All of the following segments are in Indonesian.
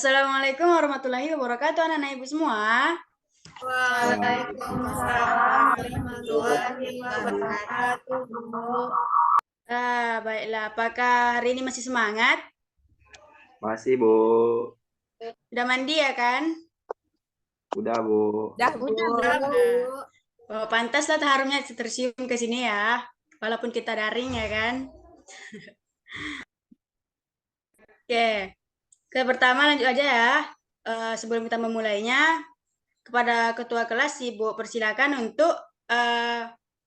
Assalamualaikum warahmatullahi wabarakatuh, anak-anak ibu semua. Waalaikumsalam warahmatullahi wabarakatuh, Bu. Baiklah, apakah hari ini masih semangat? Masih, Bu. Udah mandi ya kan? Udah, Bu. Udah, Bu. Oh, pantaslah harumnya tersium ke sini ya, walaupun kita daring ya kan? Oke, ke pertama lanjut aja ya. Sebelum kita memulainya, kepada ketua kelas Ibu persilakan untuk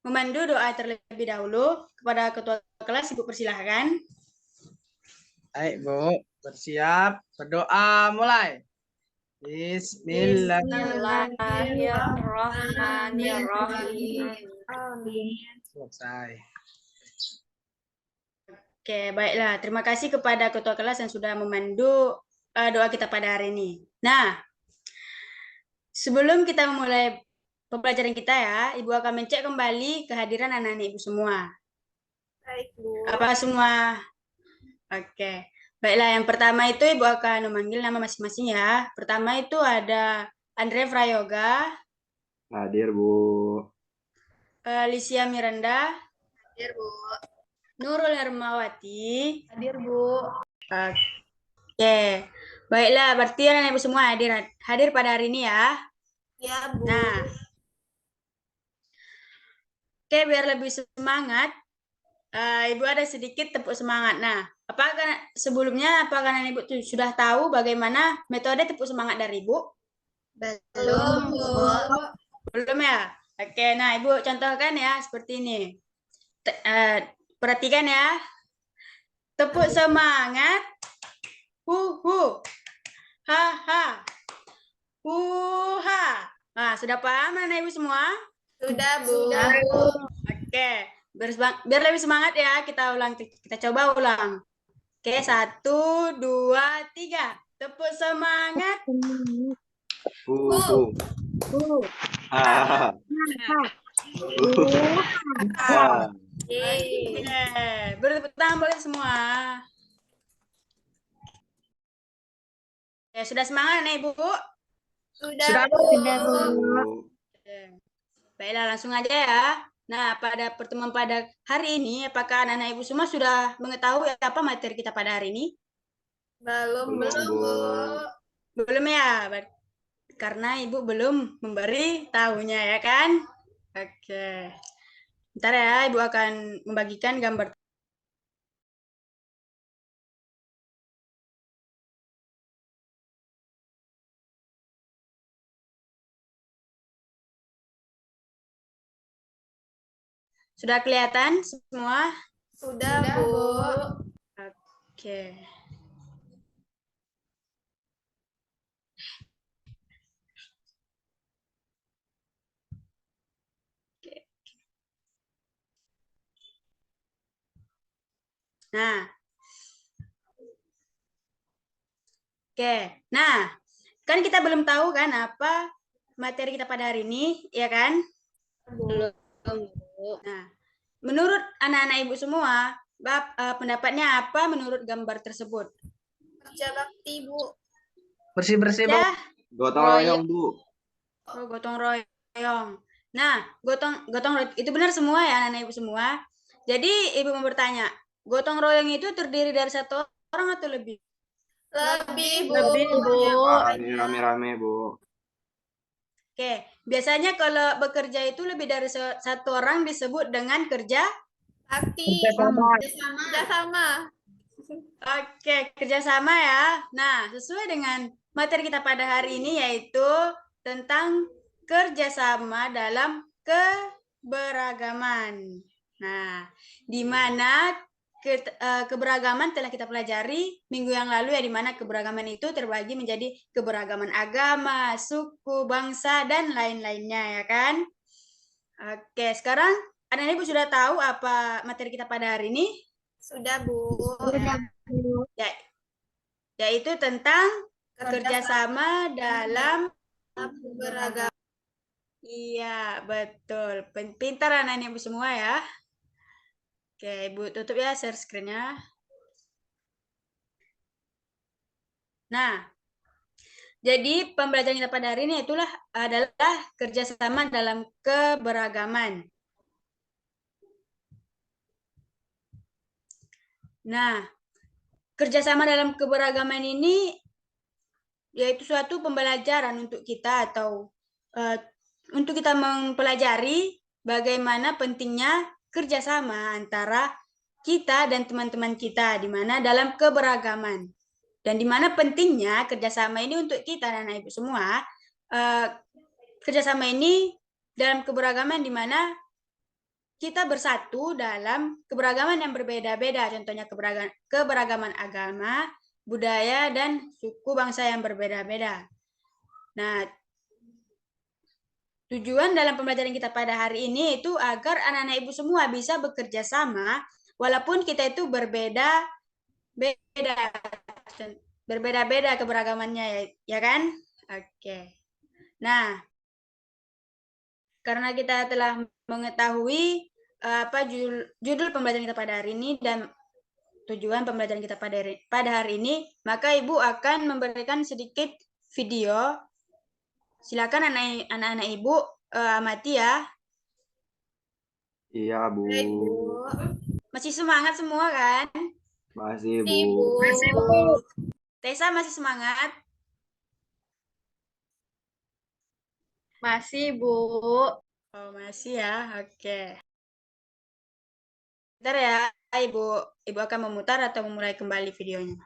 memandu doa terlebih dahulu. Kepada ketua kelas Ibu persilakan. Baik, Bu. Bersiap. Berdoa mulai. Bismillahirrahmanirrahim. Selesai. Oke, baiklah. Terima kasih kepada ketua kelas yang sudah memandu doa kita pada hari ini. Nah, sebelum kita memulai pembelajaran kita ya, Ibu akan mencek kembali kehadiran anak-anak Ibu semua. Baik, Bu. Apa semua? Oke. Baiklah, yang pertama itu Ibu akan memanggil nama masing-masing ya. Pertama itu ada Andre Prayoga, Hadir, Bu. Licia Miranda, Hadir, Bu. Nurul Hermawati. Hadir, Bu. Oke. Baiklah, berarti anak-anak Ibu semua hadir pada hari ini ya. Ya, Bu. Nah, oke, biar lebih semangat, Ibu ada sedikit tepuk semangat. Nah, apakah anak Ibu sudah tahu bagaimana metode tepuk semangat dari Ibu? Belum, Bu. Belum ya? Oke, nah Ibu contohkan ya seperti ini. Perhatikan ya. Tepuk semangat. Hu. Ha ha. Ha. Nah, sudah paham anak Ibu semua? Sudah, Bu. Oke, biar lebih semangat ya, kita coba ulang. Oke, 1, 2, 3. Tepuk semangat. Hu. Ha. Bertepuk tangan boleh semua. Ya, sudah semangat nih, Bu? Sudah, Bu. Baiklah, langsung aja ya. Nah, pada pertemuan pada hari ini, apakah anak-anak Ibu semua sudah mengetahui apa materi kita pada hari ini? Belum, Bu. Belum ya, karena Ibu belum memberi tahunya ya kan? Oke. Ntar ya, Ibu akan membagikan gambar. Sudah kelihatan semua? Sudah, Bu. Oke. Nah. Oke. Nah, kan kita belum tahu kan apa materi kita pada hari ini, ya kan? Belum, Bu. Nah, menurut anak-anak Ibu semua, pendapatnya apa menurut gambar tersebut? Kerja bakti, Bu. Bersih-bersih, Bu. Ya. Gotong royong, Bu. Oh, gotong royong. Nah, gotong royong itu benar semua ya anak-anak Ibu semua. Jadi Ibu mau bertanya, gotong royong itu terdiri dari satu orang atau lebih? Lebih, Bu. Rame-rame, Bu. Oke, biasanya kalau bekerja itu lebih dari satu orang disebut dengan kerja Bakti. Kerjasama. Oke, kerjasama ya. Nah, sesuai dengan materi kita pada hari ini yaitu tentang kerjasama dalam keberagaman. Nah, di mana keberagaman telah kita pelajari minggu yang lalu ya, di mana keberagaman itu terbagi menjadi keberagaman agama, suku, bangsa, dan lain-lainnya ya kan. Oke, sekarang anak-anak Ibu sudah tahu apa materi kita pada hari ini? Sudah, Bu. Ya, yaitu tentang kerjasama dalam beragam. Iya, betul. Pintar anak-anak Ibu semua ya. Oke, Ibu tutup ya share screen-nya. Nah, Jadi pembelajaran kita pada hari ini adalah kerjasama dalam keberagaman. Nah, kerjasama dalam keberagaman ini yaitu suatu pembelajaran untuk kita atau untuk kita mempelajari bagaimana pentingnya kerjasama antara kita dan teman-teman kita di mana dalam keberagaman. Dan di mana pentingnya kerjasama ini untuk kita dan ibu semua, kerjasama ini dalam keberagaman di mana kita bersatu dalam keberagaman yang berbeda-beda, contohnya keberagaman agama, budaya, dan suku bangsa yang berbeda-beda. Nah, tujuan dalam pembelajaran kita pada hari ini itu agar anak-anak ibu semua bisa bekerja sama, walaupun kita itu berbeda-beda keberagamannya, ya kan? Oke. Nah, karena kita telah mengetahui apa judul pembelajaran kita pada hari ini dan tujuan pembelajaran kita pada hari ini, maka Ibu akan memberikan sedikit video. Silakan anak-anak Ibu amati ya. Iya, Bu. Baik, Bu. Masih semangat semua kan? Masih, Bu. Masih, Bu. Tessa masih semangat? Masih, Bu. Oh, masih ya. Oke. Bentar ya, Ibu akan memutar atau memulai kembali videonya.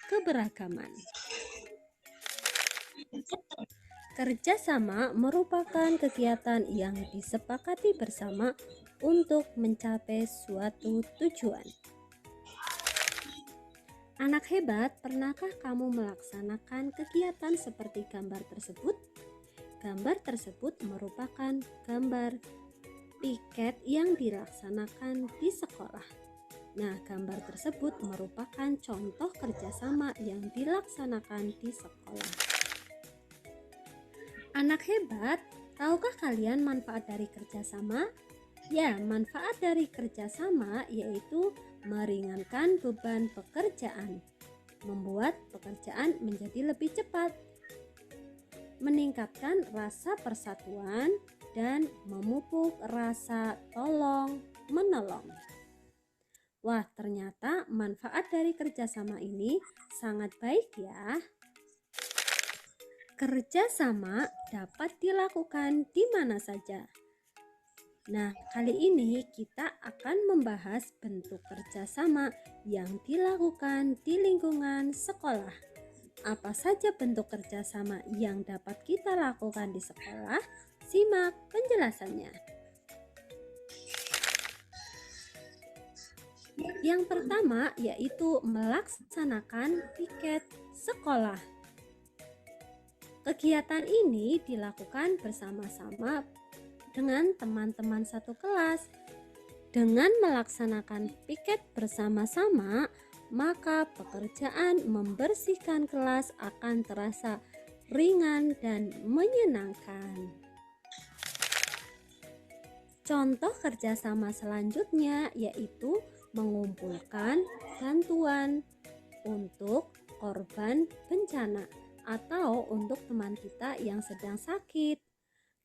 Keberagaman. Kerjasama merupakan kegiatan yang disepakati bersama untuk mencapai suatu tujuan. Anak hebat, pernahkah kamu melaksanakan kegiatan seperti gambar tersebut? Gambar tersebut merupakan gambar piket yang dilaksanakan di sekolah. Nah, gambar tersebut merupakan contoh kerjasama yang dilaksanakan di sekolah. Anak hebat, tahukah kalian manfaat dari kerjasama? Ya, manfaat dari kerjasama yaitu meringankan beban pekerjaan, membuat pekerjaan menjadi lebih cepat, meningkatkan rasa persatuan, dan memupuk rasa tolong-menolong. Wah, ternyata manfaat dari kerjasama ini sangat baik ya. Kerjasama dapat dilakukan di mana saja. Nah, kali ini kita akan membahas bentuk kerjasama yang dilakukan di lingkungan sekolah. Apa saja bentuk kerjasama yang dapat kita lakukan di sekolah? Simak penjelasannya. Yang pertama yaitu melaksanakan piket sekolah. Kegiatan ini dilakukan bersama-sama dengan teman-teman satu kelas. Dengan melaksanakan piket bersama-sama, maka pekerjaan membersihkan kelas akan terasa ringan dan menyenangkan. Contoh kerjasama selanjutnya yaitu mengumpulkan bantuan untuk korban bencana atau untuk teman kita yang sedang sakit.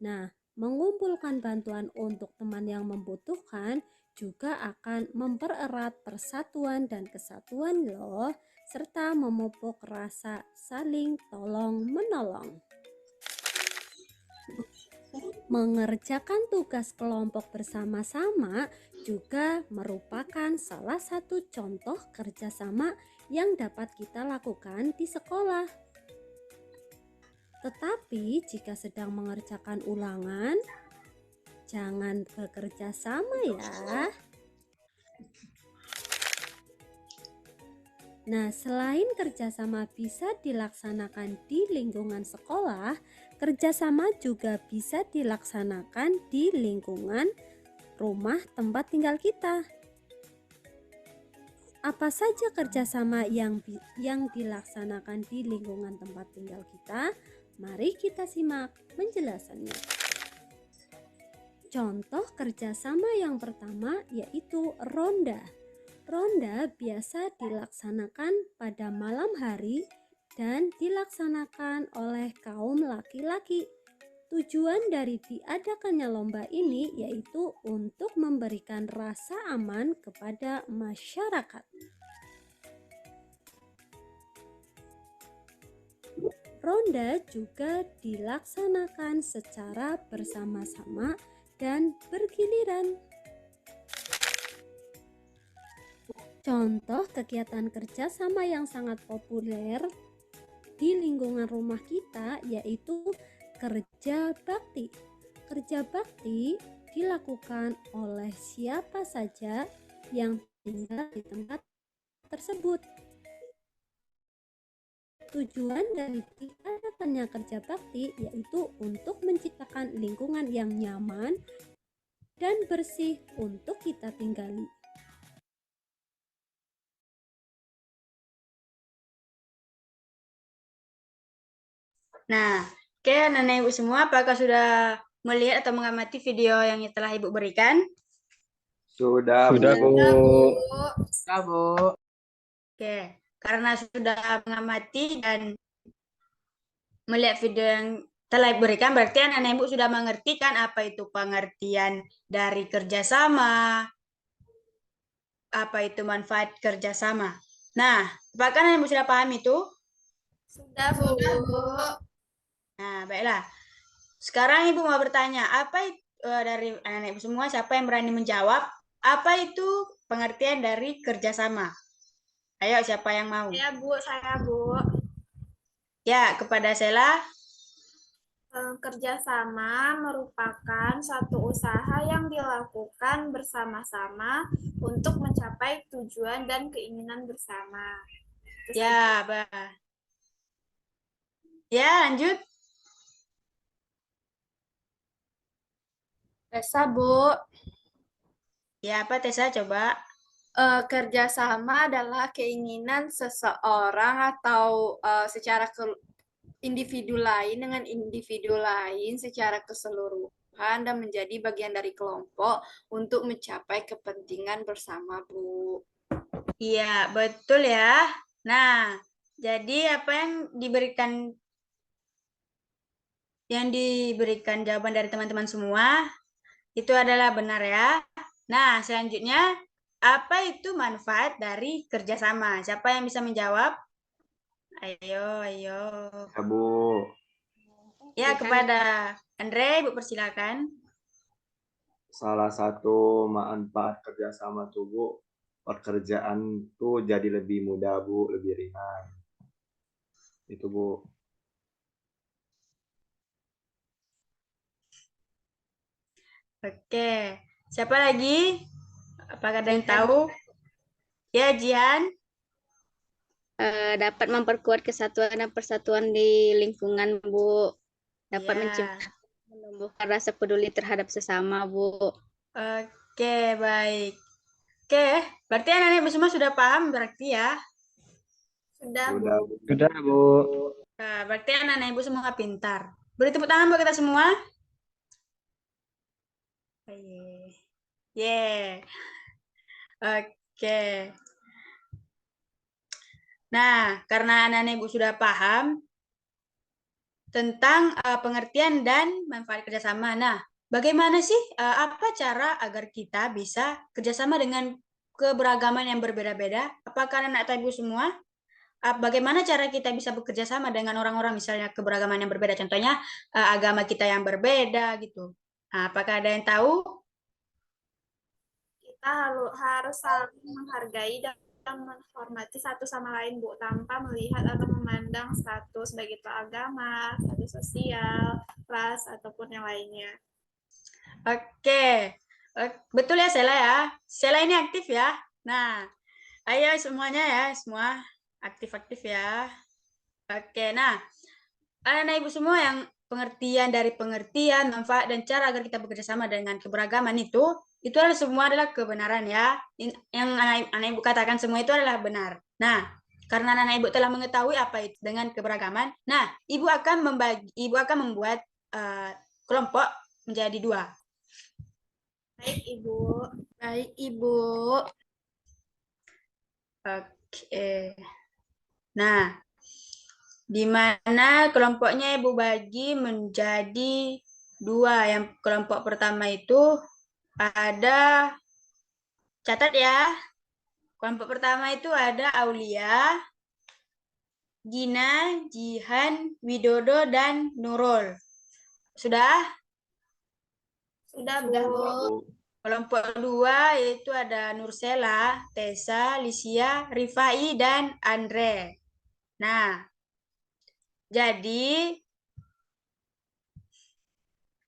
Nah, mengumpulkan bantuan untuk teman yang membutuhkan juga akan mempererat persatuan dan kesatuan loh, serta memupuk rasa saling tolong-menolong. Mengerjakan tugas kelompok bersama-sama juga merupakan salah satu contoh kerjasama yang dapat kita lakukan di sekolah. Tetapi jika sedang mengerjakan ulangan, jangan bekerja sama ya. Nah, selain kerjasama bisa dilaksanakan di lingkungan sekolah, kerjasama juga bisa dilaksanakan di lingkungan rumah tempat tinggal kita. Apa saja kerjasama yang dilaksanakan di lingkungan tempat tinggal kita? Mari kita simak penjelasannya. Contoh kerjasama yang pertama yaitu ronda. Ronda biasa dilaksanakan pada malam hari dan dilaksanakan oleh kaum laki-laki. Tujuan dari diadakannya lomba ini yaitu untuk memberikan rasa aman kepada masyarakat. Ronda juga dilaksanakan secara bersama-sama dan bergiliran. Contoh kegiatan kerjasama yang sangat populer di lingkungan rumah kita yaitu kerja bakti. Kerja bakti dilakukan oleh siapa saja yang tinggal di tempat tersebut. Tujuan dari diadakannya kerja bakti yaitu untuk menciptakan lingkungan yang nyaman dan bersih untuk kita tinggali. Nah, oke Nenek Ibu semua, apakah sudah melihat atau mengamati video yang telah Ibu berikan? Sudah, Sudah, Bu. Ya, Bu. Oke, karena sudah mengamati dan melihat video yang telah Ibu berikan, berarti Nenek Ibu sudah mengerti kan apa itu pengertian dari kerjasama, apa itu manfaat kerjasama. Nah, apakah Nenek Ibu sudah paham itu? Sudah, Bu. Nah, baiklah. Sekarang Ibu mau bertanya, apa itu dari anak Ibu semua, siapa yang berani menjawab? Apa itu pengertian dari kerjasama? Ayo, siapa yang mau? Ya, Bu, saya, Bu. Ya, kepada Sela. Kerjasama merupakan suatu usaha yang dilakukan bersama-sama untuk mencapai tujuan dan keinginan bersama. Itu Ya, ya, lanjut. Tessa, Bu. Ya, apa Tessa? Coba. Kerjasama adalah keinginan seseorang atau secara individu lain dengan individu lain secara keseluruhan dan menjadi bagian dari kelompok untuk mencapai kepentingan bersama, Bu. Iya, betul ya. Nah, jadi apa yang diberikan jawaban dari teman-teman semua itu adalah benar ya. Nah, selanjutnya apa itu manfaat dari kerjasama? Siapa yang bisa menjawab? Ayo. Ya, Bu. Ya, kepada Andre, Ibu persilakan. Salah satu manfaat kerjasama tuh, Bu, pekerjaan tuh jadi lebih mudah, Bu, lebih ringan. Itu, Bu. Oke, siapa lagi? Apakah ada yang tahu? Ya, Jihan. Dapat memperkuat kesatuan dan persatuan di lingkungan, Bu. Dapat Ya. menumbuhkan rasa peduli terhadap sesama, Bu. Oke, baik. Oke, berarti anak-anak semua sudah paham berarti ya? Sudah, Bu. Sudah, Bu. Sudah, Bu. Nah, berarti anak-anak ibu semua pintar. Beri tepuk tangan buat kita semua. Yeah. Oke. Nah, karena anak-anak ibu sudah paham tentang pengertian dan manfaat kerjasama. Nah, bagaimana sih, apa cara agar kita bisa kerjasama dengan keberagaman yang berbeda-beda? Apakah anak-anak ibu semua? Bagaimana cara kita bisa bekerja sama dengan orang-orang misalnya keberagaman yang berbeda, contohnya agama kita yang berbeda gitu. Nah, apakah ada yang tahu? Kita harus saling menghargai dan menghormati satu sama lain, Bu, tanpa melihat atau memandang status baik itu agama, status sosial, ras, ataupun yang lainnya. Oke. Betul ya Sela ya? Sela ini aktif ya? Nah, ayo semuanya ya, semua aktif-aktif ya. Oke, nah, anak-anak ibu semua yang pengertian, manfaat, dan cara agar kita bekerja sama dengan keberagaman itu adalah semua adalah kebenaran ya. Yang anak ibu katakan semua itu adalah benar. Nah, karena anak ibu telah mengetahui apa itu dengan keberagaman, nah, ibu akan membuat kelompok menjadi 2. Baik, Ibu. Baik, Ibu. Oke. Nah, di mana kelompoknya Ibu bagi menjadi 2. Yang kelompok pertama itu ada, catat ya. Kelompok pertama itu ada Aulia, Gina, Jihan, Widodo, dan Nurul. Sudah? Sudah, Sudah, Bu. Bu. Kelompok 2 yaitu ada Nursela, Tessa, Lisia, Rifai, dan Andre. Nah, jadi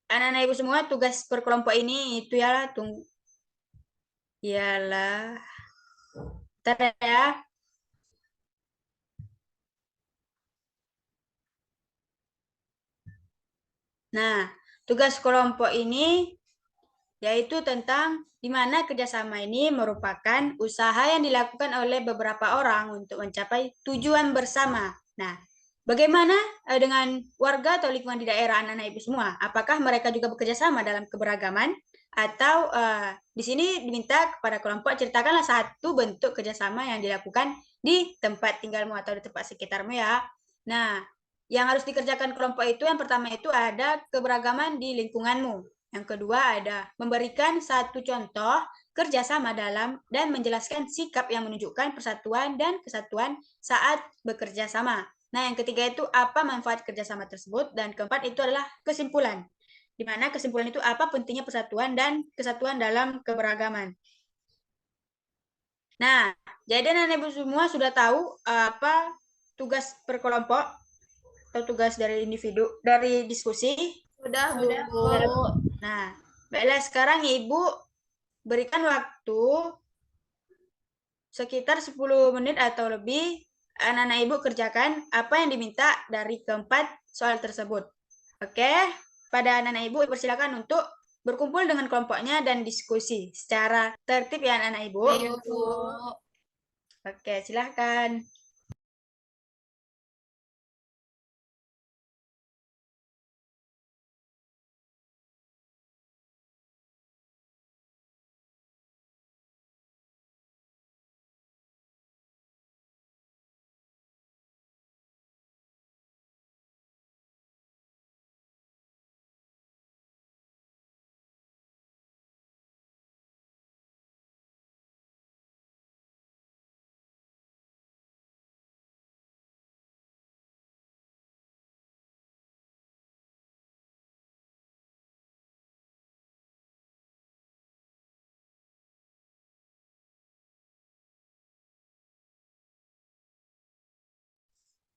anak-anak Ibu semua tugas per kelompok ini itu ialah bentar ya. Nah, tugas kelompok ini yaitu tentang di mana kerjasama ini merupakan usaha yang dilakukan oleh beberapa orang untuk mencapai tujuan bersama. Nah, bagaimana dengan warga atau lingkungan di daerah anak-anak Ibu semua? Apakah mereka juga bekerja sama dalam keberagaman? Atau di sini diminta kepada kelompok ceritakanlah satu bentuk kerjasama yang dilakukan di tempat tinggalmu atau di tempat sekitarmu ya. Nah, yang harus dikerjakan kelompok itu yang pertama itu ada keberagaman di lingkunganmu. Yang kedua ada memberikan satu contoh kerjasama dalam dan menjelaskan sikap yang menunjukkan persatuan dan kesatuan saat bekerja sama. Nah, yang ketiga itu apa manfaat kerjasama tersebut, dan keempat itu adalah kesimpulan. Di mana kesimpulan itu apa pentingnya persatuan dan kesatuan dalam keberagaman. Nah, jadi anak ibu semua sudah tahu apa tugas per kelompok atau tugas dari individu dari diskusi. Sudah, Bu. Sudah, Bu. Nah, baiklah sekarang Ibu berikan waktu sekitar 10 menit atau lebih anak-anak Ibu kerjakan apa yang diminta dari keempat soal tersebut. Oke, pada anak-anak Ibu persilakan untuk berkumpul dengan kelompoknya dan diskusi secara tertib ya anak-anak Ibu. Iya, Bu. Oke, silahkan.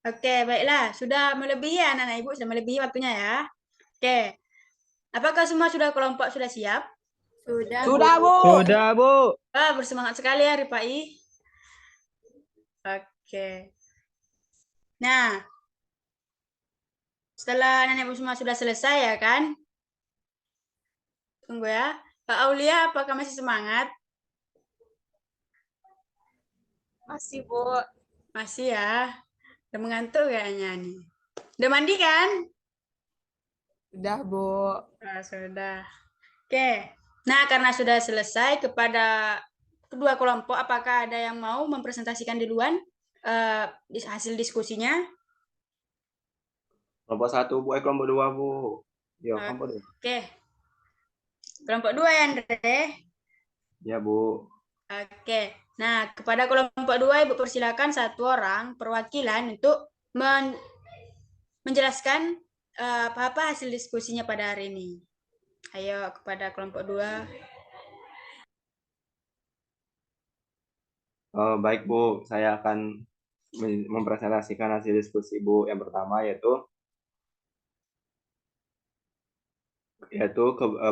Oke, baiklah. Sudah melebihi ya anak-anak Ibu, sudah melebihi waktunya ya. Oke. Apakah semua sudah kelompok sudah siap? Sudah, Sudah, Bu. Sudah, Bu. Wah, bersemangat sekali ya Rifai. Oke. Nah, setelah anak-anak Ibu semua sudah selesai ya kan? Tunggu ya. Kak Aulia, apakah masih semangat? Masih, Bu. Masih ya. Udah mengantuk kayaknya nih. Udah mandi kan? Sudah, Bu. Sudah. Oke. Nah, karena sudah selesai, kepada kedua kelompok, apakah ada yang mau mempresentasikan duluan hasil diskusinya? Kelompok 1, Bu. Kelompok 2, Bu. Yo, kelompok 2. Oke. Kelompok 2 ya, Andre? Ya, Bu. Oke. Nah, kepada kelompok 2, Ibu persilakan satu orang perwakilan untuk menjelaskan apa hasil diskusinya pada hari ini. Ayo kepada kelompok 2. Baik, Bu. Saya akan mempresentasikan hasil diskusi, Bu. Yang pertama yaitu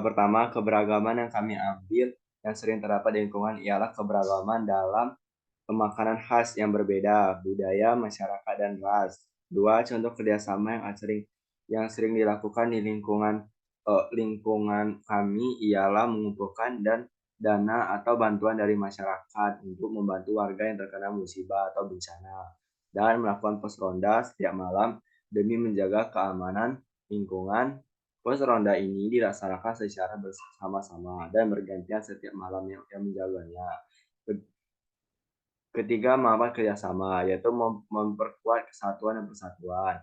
pertama, keberagaman yang kami ambil yang sering terdapat di lingkungan ialah keberagaman dalam pemakanan khas yang berbeda, budaya, masyarakat, dan ras. 2. Contoh kerjasama yang sering dilakukan di lingkungan kami ialah mengumpulkan dana atau bantuan dari masyarakat untuk membantu warga yang terkena musibah atau bencana, dan melakukan pos ronda setiap malam demi menjaga keamanan lingkungan. Pos ronda ini dilaksanakan secara bersama-sama dan bergantian setiap malam yang menjaganya. Ketiga, mengapa kerjasama, yaitu memperkuat kesatuan dan persatuan.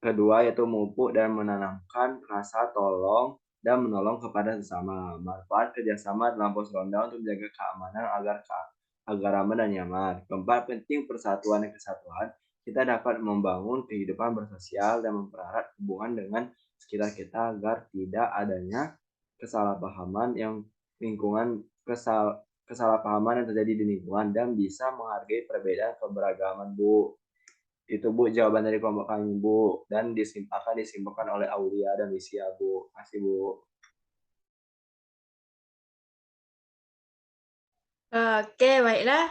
Kedua, yaitu memupuk dan menanamkan rasa tolong dan menolong kepada sesama. Manfaat kerjasama dalam pos ronda untuk menjaga keamanan agar aman dan nyaman. Keempat, penting persatuan dan kesatuan. Kita dapat membangun kehidupan bersosial dan mempererat hubungan dengan sekitar kita agar tidak adanya kesalahpahaman kesalahpahaman yang terjadi di lingkungan dan bisa menghargai perbedaan keberagaman, Bu. Itu, Bu, jawaban dari kelompok kami, Bu. Dan akan disimpulkan oleh Aulia dan Lisia, Bu. Makasih, Bu. Oke, baiklah.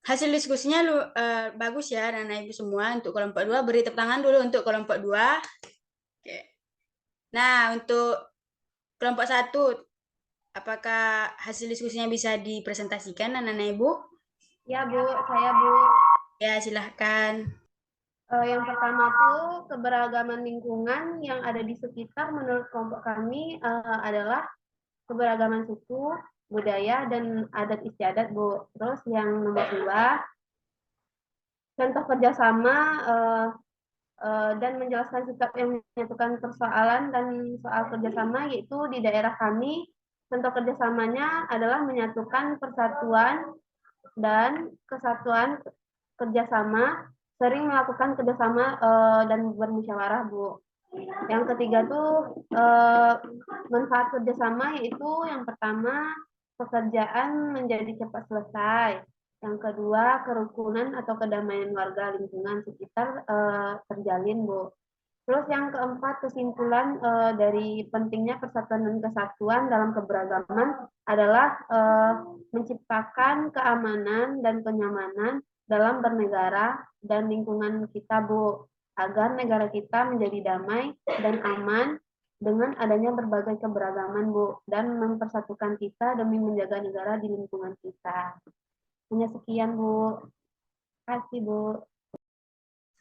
Hasil diskusinya bagus ya, Anak Ibu semua. Untuk kelompok 2, beri tepuk tangan dulu untuk kelompok 2. Oke. Nah, untuk kelompok 1, apakah hasil diskusinya bisa dipresentasikan, Anak Ibu? Ya, Bu, saya, Bu. Ya, silahkan. Yang pertama tuh keberagaman lingkungan yang ada di sekitar menurut kelompok kami adalah keberagaman suku, budaya, dan adat istiadat, Bu. Terus yang nomor 2, contoh kerjasama dan menjelaskan sikap yang menyatukan persoalan dan soal kerjasama, yaitu di daerah kami, contoh kerjasamanya adalah menyatukan persatuan dan kesatuan kerjasama, sering melakukan kerjasama dan bermusyawarah, Bu. Yang ketiga tuh manfaat kerjasama, yaitu yang pertama pekerjaan menjadi cepat selesai. Yang kedua kerukunan atau kedamaian warga lingkungan sekitar terjalin, Bu. Terus yang keempat kesimpulan dari pentingnya persatuan dan kesatuan dalam keberagaman adalah menciptakan keamanan dan kenyamanan dalam bernegara dan lingkungan kita, Bu, agar negara kita menjadi damai dan aman dengan adanya berbagai keberagaman, Bu, dan mempersatukan kita demi menjaga negara di lingkungan kita. Hanya sekian, Bu. Terima kasih, Bu.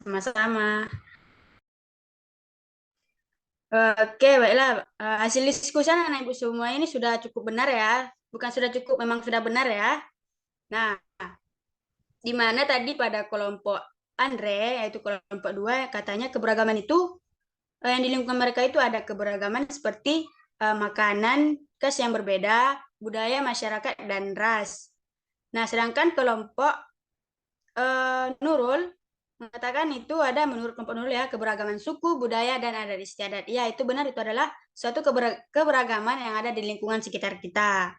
Sama-sama. Oke, baiklah. Hasil diskusi Anak Ibu semua ini sudah cukup benar ya. Bukan sudah cukup, memang sudah benar ya. Nah, di mana tadi pada kelompok Andre, yaitu kelompok 2, katanya keberagaman itu, yang di lingkungan mereka itu ada keberagaman seperti makanan khas yang berbeda, budaya, masyarakat, dan ras. Nah, sedangkan kelompok Nurul mengatakan itu ada, menurut kelompok Nurul ya, keberagaman suku, budaya, dan adat istiadat. Ya, itu benar, itu adalah suatu keberagaman yang ada di lingkungan sekitar kita.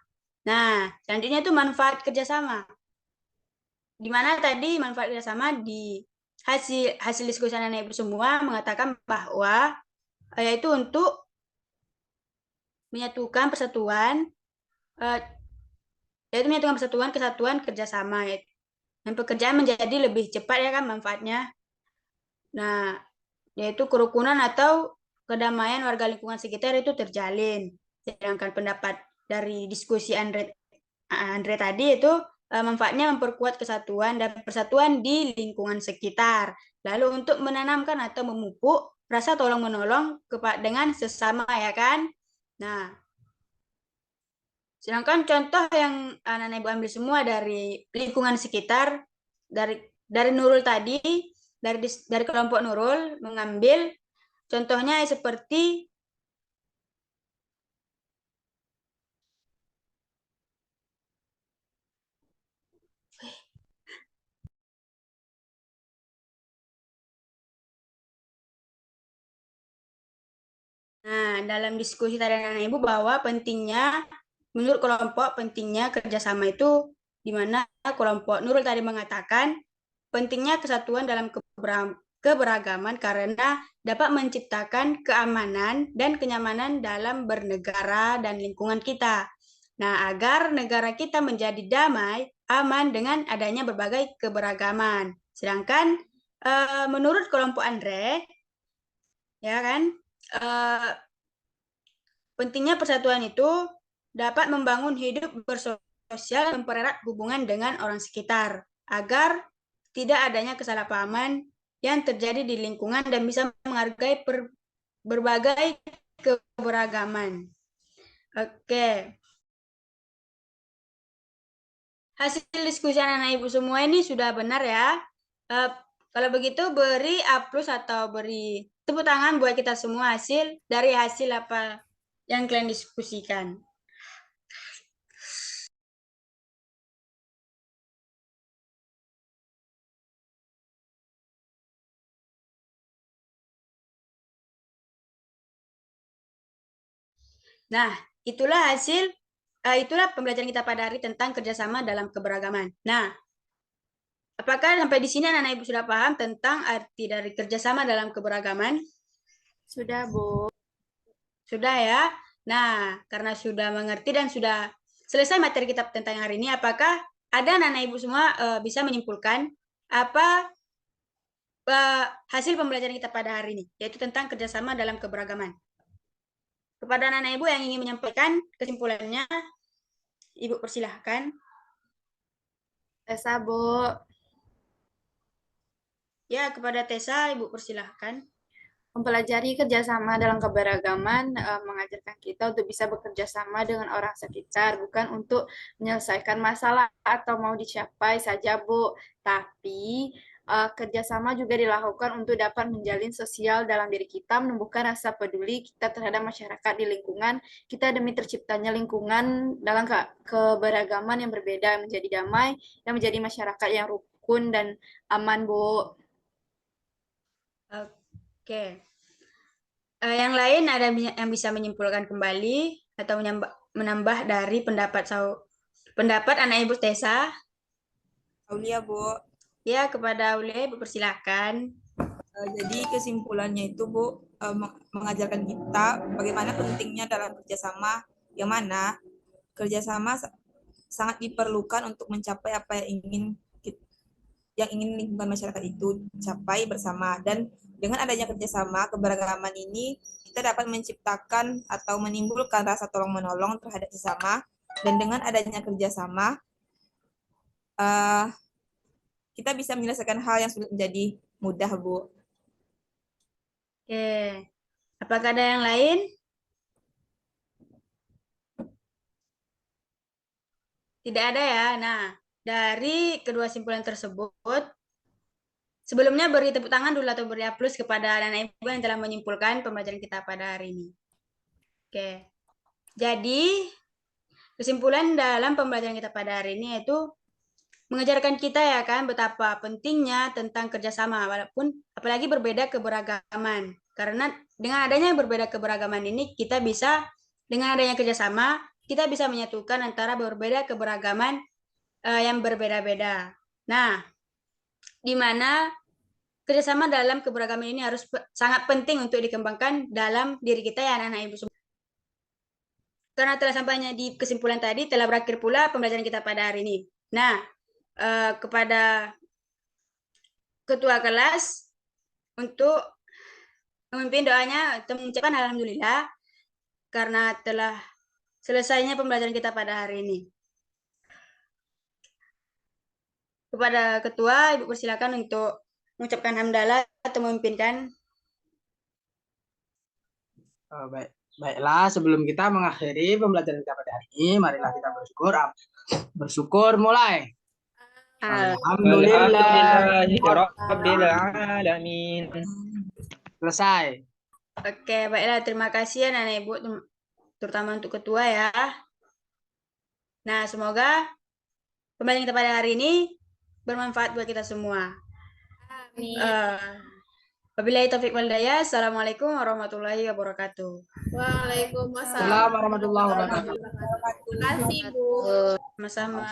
Nah, selanjutnya itu manfaat kerjasama. Di mana tadi manfaat kerjasama di hasil diskusi Anak Ibu semua mengatakan bahwa yaitu untuk menyatukan persatuan, yaitu menyatukan persatuan, kesatuan, kerjasama, dan pekerjaan menjadi lebih cepat ya kan manfaatnya. Nah, yaitu kerukunan atau kedamaian warga lingkungan sekitar itu terjalin. Sedangkan pendapat dari diskusi Andre tadi itu manfaatnya memperkuat kesatuan dan persatuan di lingkungan sekitar. Lalu untuk menanamkan atau memupuk rasa tolong-menolong dengan sesama ya kan. Nah, sedangkan contoh yang Anak Ibu ambil semua dari lingkungan sekitar, dari Nurul tadi, dari kelompok Nurul mengambil contohnya seperti dalam diskusi tadi Anak Ibu bahwa pentingnya, menurut kelompok pentingnya kerjasama itu, di mana kelompok Nurul tadi mengatakan pentingnya kesatuan dalam keberagaman karena dapat menciptakan keamanan dan kenyamanan dalam bernegara dan lingkungan kita. Nah, agar negara kita menjadi damai, aman dengan adanya berbagai keberagaman. Sedangkan menurut kelompok Andre, ya kan, pentingnya persatuan itu dapat membangun hidup bersosial, mempererat hubungan dengan orang sekitar, agar tidak adanya kesalahpahaman yang terjadi di lingkungan dan bisa menghargai berbagai keberagaman. Oke. hasil diskusi anak-anak Ibu semua ini sudah benar ya. Kalau begitu beri A+ atau beri tepuk tangan buat kita semua dari hasil apa yang kalian diskusikan. Nah, itulah itulah pembelajaran kita pada hari tentang kerjasama dalam keberagaman. Nah, apakah sampai di sini anak-anak Ibu sudah paham tentang arti dari kerjasama dalam keberagaman? Sudah, Bu. Sudah ya? Nah, karena sudah mengerti dan sudah selesai materi kita tentang hari ini, apakah ada anak-anak Ibu semua bisa menyimpulkan apa hasil pembelajaran kita pada hari ini, yaitu tentang kerjasama dalam keberagaman? Kepada anak-anak Ibu yang ingin menyampaikan kesimpulannya, Ibu persilahkan. Tessa, Bu. Ya, kepada Tessa, Ibu persilahkan. Mempelajari kerjasama dalam keberagaman mengajarkan kita untuk bisa bekerja sama dengan orang sekitar, bukan untuk menyelesaikan masalah atau mau dicapai saja, Bu. Tapi kerjasama juga dilakukan untuk dapat menjalin sosial dalam diri kita, menumbuhkan rasa peduli kita terhadap masyarakat di lingkungan kita demi terciptanya lingkungan dalam keberagaman yang berbeda, menjadi damai, dan menjadi masyarakat yang rukun dan aman, Bu. Oke. Yang lain ada yang bisa menyimpulkan kembali atau menambah dari pendapat anak Ibu Tessa? Aulia, Bu. Ya, kepada Aulia, Ibu persilahkan. Jadi kesimpulannya itu, Bu, mengajarkan kita bagaimana pentingnya dalam kerjasama, yang mana kerjasama sangat diperlukan untuk mencapai apa yang ingin lingkungan masyarakat itu capai bersama. Dan dengan adanya kerjasama, keberagaman ini kita dapat menciptakan atau menimbulkan rasa tolong-menolong terhadap sesama. Dan dengan adanya kerjasama, kita bisa menyelesaikan hal yang sulit menjadi mudah, Bu. Oke. Apakah ada yang lain? Tidak ada ya. Nah, dari kedua simpulan tersebut, sebelumnya beri tepuk tangan dulu atau beri A+ kepada anak Ibu yang telah menyimpulkan pembelajaran kita pada hari ini. Oke. Jadi, kesimpulan dalam pembelajaran kita pada hari ini yaitu mengajarkan kita ya kan betapa pentingnya tentang kerjasama walaupun apalagi berbeda keberagaman. Karena dengan adanya berbeda keberagaman ini kita bisa dengan adanya kerjasama kita bisa menyatukan antara berbeda keberagaman yang berbeda-beda. Nah, di mana kerjasama dalam keberagaman ini harus sangat penting untuk dikembangkan dalam diri kita ya anak-anak Ibu semua. Karena telah sampainya di kesimpulan tadi telah berakhir pula pembelajaran kita pada hari ini. Nah, kepada ketua kelas untuk memimpin doanya atau mengucapkan alhamdulillah karena telah selesainya pembelajaran kita pada hari ini. Kepada ketua, Ibu persilakan untuk mengucapkan hamdalah atau memimpinkan. Baiklah, sebelum kita mengakhiri pembelajaran kita pada hari ini, marilah kita bersyukur mulai. Alhamdulillahirobbilalamin. Selesai. Oke, baiklah. Terima kasih anak-anak Ibu, terutama untuk ketua ya. Nah, semoga pembelajaran kita pada hari ini bermanfaat buat kita semua. Amin. Wabillahi taufiq wal hidayah. Assalamualaikum warahmatullahi wabarakatuh. Waalaikumsalam warahmatullahi wabarakatuh. Terima kasih, Bu. Sama-sama.